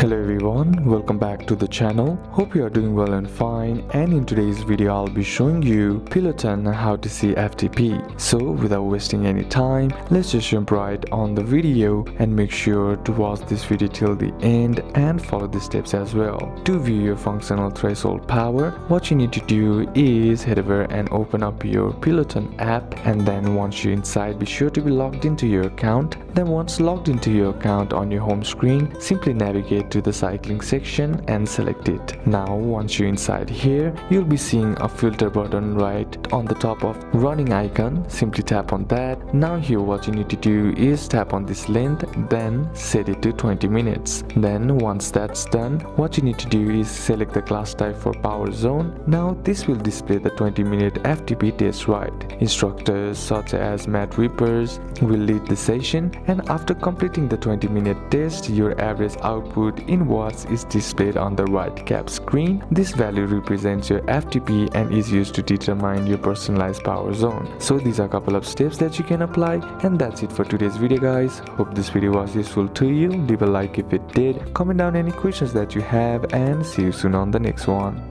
Hello everyone, welcome back to the channel. Hope you are doing well and fine, and in today's video I'll be showing you Peloton how to see FTP. So without wasting any time, let's just jump right on the video and make sure to watch this video till the end and follow the steps as well. To view your functional threshold power, what you need to do is head over and open up your Peloton app, and then once you're inside, be sure to be logged into your account. Then once logged into your account, on your home screen, simply navigate to the cycling section and select it. Now once you're inside here, you'll be seeing a filter button right on the top of running icon. Simply tap on that. Now here what you need to do is tap on this length, then set it to 20 minutes. Then once that's done, what you need to do is select the class type for power zone. Now this will display the 20-minute FTP test ride. Instructors such as Matt Rippers will lead the session, and after completing the 20-minute test, your average output in watts is displayed on the right cap screen. This value represents your FTP and is used to determine your personalized power zone. So these are a couple of steps that you can apply, and that's it for today's video guys. Hope this video was useful to you. Leave a like if it did, comment down any questions that you have, and see you soon on the next one.